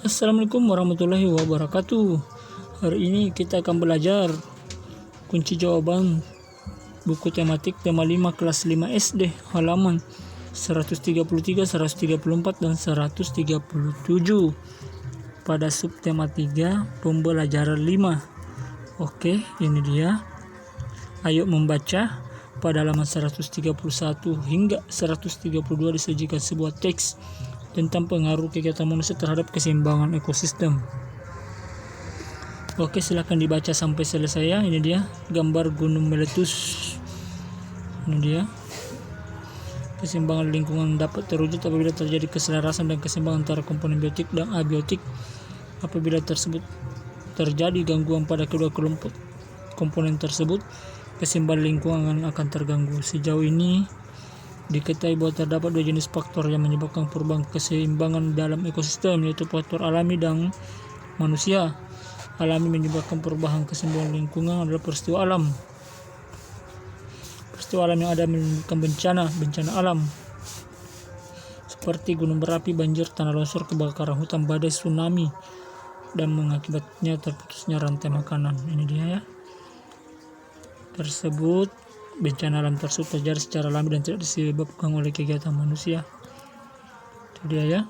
Assalamualaikum warahmatullahi wabarakatuh. Hari ini kita akan belajar kunci jawaban buku tematik tema 5 kelas 5 SD halaman 133, 134 dan 137 pada subtema 3 pembelajaran 5. Oke, ini dia. Ayo membaca. Pada halaman 131 hingga 132 disajikan sebuah teks tentang pengaruh kegiatan manusia terhadap keseimbangan ekosistem. Oke, silakan dibaca sampai selesai ya. Ini dia gambar gunung meletus. Ini dia. Keseimbangan lingkungan dapat terwujud apabila terjadi keselarasan dan keseimbangan antara komponen biotik dan abiotik. Apabila tersebut terjadi gangguan pada kedua kelompok komponen tersebut, keseimbangan lingkungan akan terganggu. Sejauh ini diketahui bahwa terdapat dua jenis faktor yang menyebabkan perubahan keseimbangan dalam ekosistem, yaitu faktor alami dan manusia. Alami menyebabkan perubahan keseimbangan lingkungan adalah peristiwa alam. Peristiwa alam yang ada menimbulkan bencana alam seperti gunung berapi, banjir, tanah longsor, kebakaran hutan, badai, tsunami, dan mengakibatnya terputusnya rantai makanan. Ini dia ya. Bencana alam tersebut terjadi secara alami dan tidak disebabkan oleh kegiatan manusia. Itu dia ya.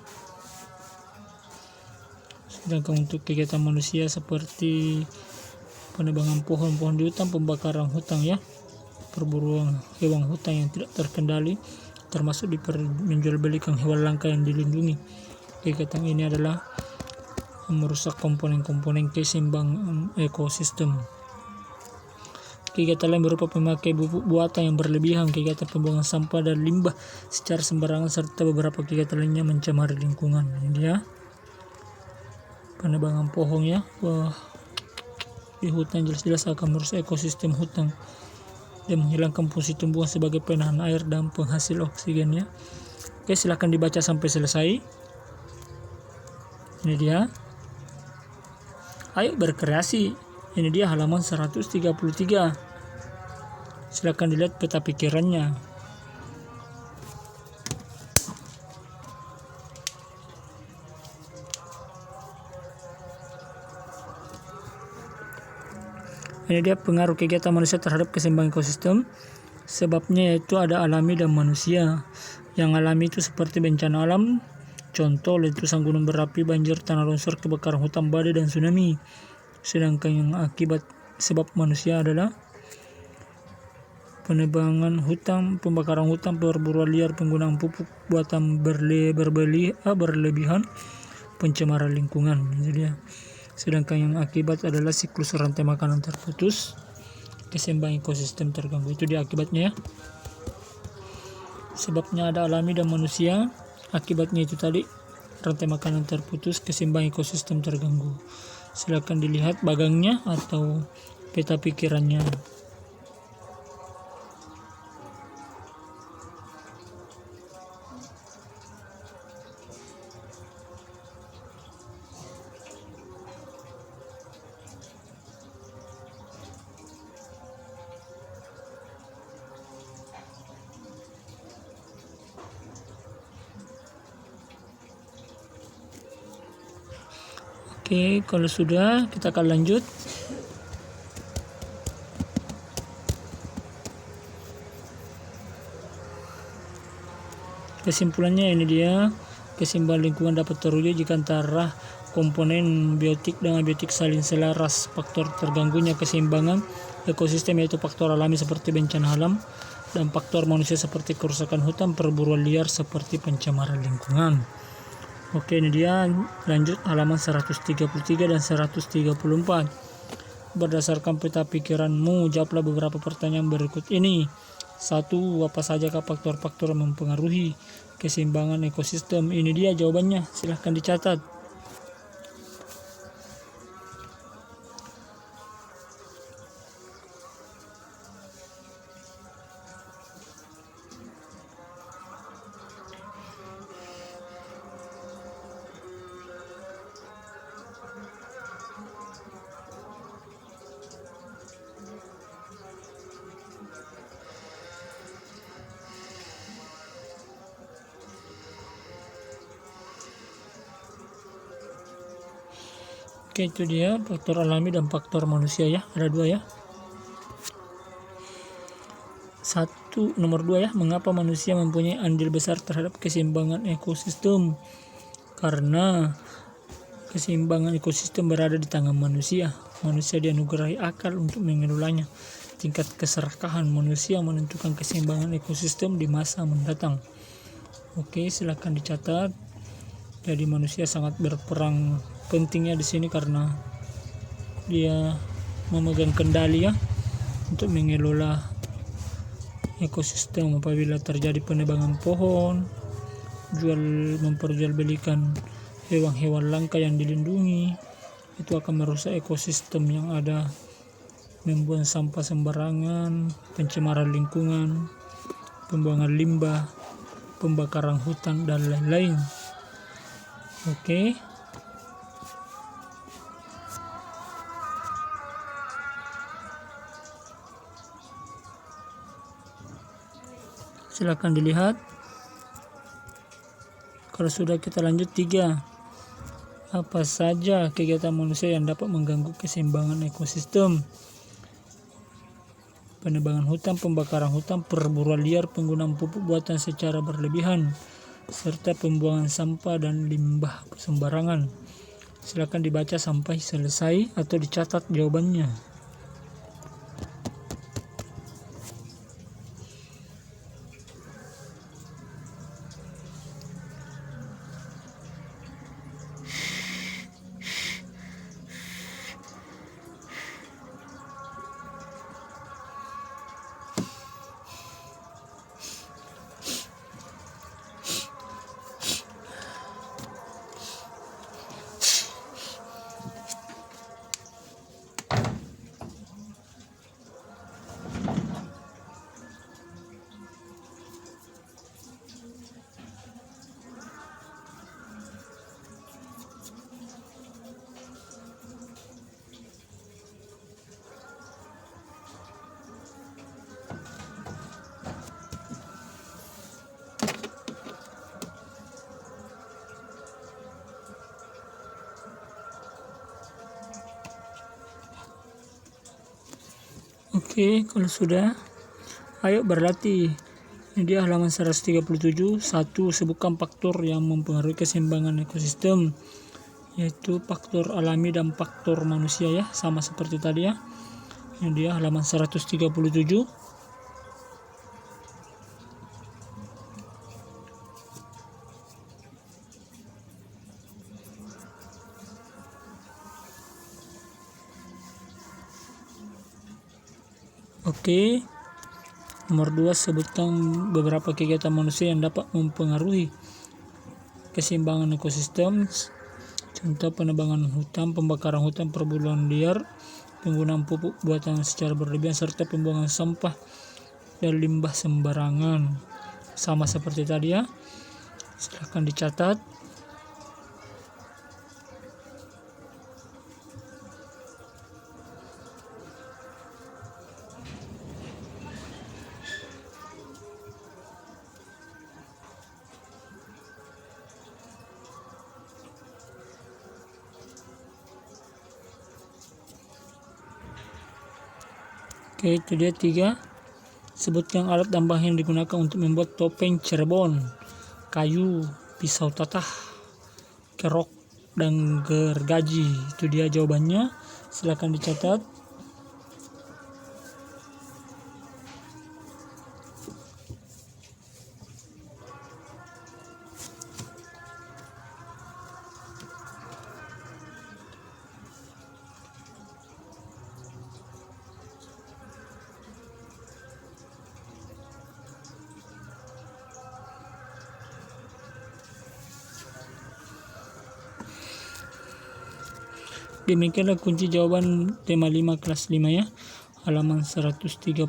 Sedangkan untuk kegiatan manusia seperti penebangan pohon di hutan, pembakaran hutan ya, perburuan hewan hutan yang tidak terkendali, termasuk menjualbelikan hewan langka yang dilindungi. Kegiatan ini adalah merusak komponen-komponen keseimbangan ekosistem. Kegiatan lain berupa memakai pupuk buatan yang berlebihan, kegiatan pembuangan sampah dan limbah secara sembarangan, serta beberapa kegiatan lainnya mencemari lingkungan. Ini dia. Penebangan pohon ya. Wah, di hutan jelas-jelas akan merusak ekosistem hutan dan menghilangkan fungsi tumbuhan sebagai penahan air dan penghasil oksigen ya. Oke, silahkan dibaca sampai selesai. Ini dia. Ayo berkreasi. Ini dia halaman 133. Silakan dilihat peta pikirannya. Ini dia pengaruh kegiatan manusia terhadap keseimbangan ekosistem. Sebabnya yaitu ada alami dan manusia. Yang alami itu seperti bencana alam, contoh letusan gunung berapi, banjir, tanah longsor, kebakaran hutan, badai, dan tsunami. Sedangkan yang akibat sebab manusia adalah penebangan hutan, pembakaran hutan, perburuan liar, penggunaan pupuk buatan berlebihan, pencemaran lingkungan. Jadi dia. Sedangkan yang akibat adalah siklus rantai makanan terputus, keseimbangan ekosistem terganggu. Itu dia akibatnya ya. Sebabnya ada alami dan manusia, akibatnya itu tadi rantai makanan terputus, keseimbangan ekosistem terganggu. Silakan dilihat bagangnya atau peta pikirannya. Oke, kalau sudah kita akan lanjut. Kesimpulannya ini dia, keseimbangan lingkungan dapat terwujud jika antara komponen biotik dan abiotik saling selaras. Faktor terganggunya keseimbangan ekosistem yaitu faktor alami seperti bencana alam dan faktor manusia seperti kerusakan hutan, perburuan liar seperti pencemaran lingkungan. Oke, ini dia, lanjut halaman 133 dan 134. Berdasarkan peta pikiranmu, jawablah beberapa pertanyaan berikut ini. 1. Apa sajakah faktor-faktor yang mempengaruhi keseimbangan ekosistem? Ini dia jawabannya, silahkan dicatat. Oke, itu dia faktor alami dan faktor manusia ya, ada dua ya. Nomor dua ya, mengapa manusia mempunyai andil besar terhadap keseimbangan ekosistem? Karena keseimbangan ekosistem berada di tangan manusia. Manusia dianugerahi akal untuk mengelolanya. Tingkat keserakahan manusia menentukan keseimbangan ekosistem di masa mendatang. Oke, silakan dicatat. Jadi manusia sangat berperan pentingnya di sini karena dia memegang kendali ya untuk mengelola ekosistem. Apabila terjadi penebangan pohon, memperjualbelikan hewan-hewan langka yang dilindungi, itu akan merusak ekosistem yang ada, membuang sampah sembarangan, pencemaran lingkungan, pembuangan limbah, pembakaran hutan dan lain-lain. Oke. Silakan dilihat. Kalau sudah, kita lanjut 3. Apa saja kegiatan manusia yang dapat mengganggu keseimbangan ekosistem? Penebangan hutan, pembakaran hutan, perburuan liar, penggunaan pupuk buatan secara berlebihan, serta pembuangan sampah dan limbah sembarangan. Silakan dibaca sampai selesai atau dicatat jawabannya. Oke, kalau sudah, ayo berlatih. Ini dia halaman 137. 1. Sebutkan faktor yang mempengaruhi keseimbangan ekosistem, yaitu faktor alami dan faktor manusia ya, sama seperti tadi ya. Ini dia halaman 137. Oke. Nomor 2, sebutkan beberapa kegiatan manusia yang dapat mempengaruhi keseimbangan ekosistem. Contoh: penebangan hutan, pembakaran hutan, perburuan liar, penggunaan pupuk buatan secara berlebihan, serta pembuangan sampah dan limbah sembarangan. Sama seperti tadi ya. Silahkan dicatat. Oke, itu dia 3. Sebutkan alat tambang yang digunakan untuk membuat topeng Cirebon: kayu, pisau tatah, kerok, dan gergaji. Itu dia jawabannya. Silakan dicatat. Demikianlah kunci jawaban tema 5 kelas 5 ya, halaman 133,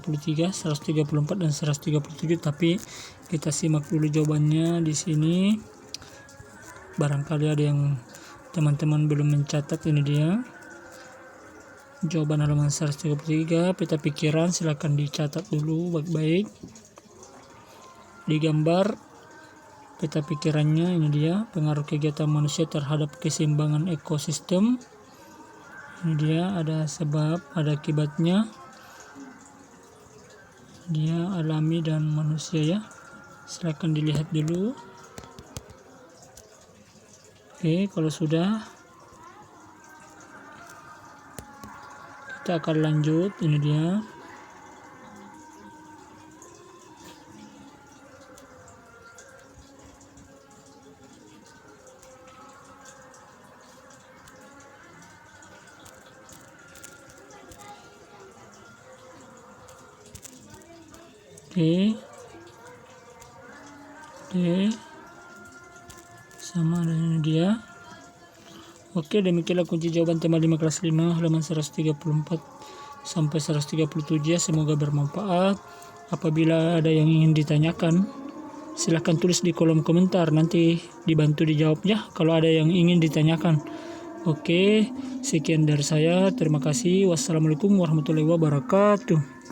134 dan 137. Tapi kita simak dulu jawabannya di sini. Barangkali ada yang teman-teman belum mencatat. Ini dia jawaban halaman 133, peta pikiran. Silakan dicatat dulu baik-baik. Di gambar peta pikirannya ini dia, pengaruh kegiatan manusia terhadap keseimbangan ekosistem. Ini dia, ada sebab, ada akibatnya. Dia alami dan manusia ya. Silahkan dilihat dulu. Oke, kalau sudah, kita akan lanjut. Ini dia. Oke, sama dengan dia. Oke, demikianlah kunci jawaban tema 5 kelas 5 halaman 134 sampai 137 ya. Semoga bermanfaat. Apabila ada yang ingin ditanyakan, silahkan tulis di kolom komentar, nanti dibantu dijawab ya kalau ada yang ingin ditanyakan. Oke, sekian dari saya. Terima kasih. Wassalamualaikum warahmatullahi wabarakatuh.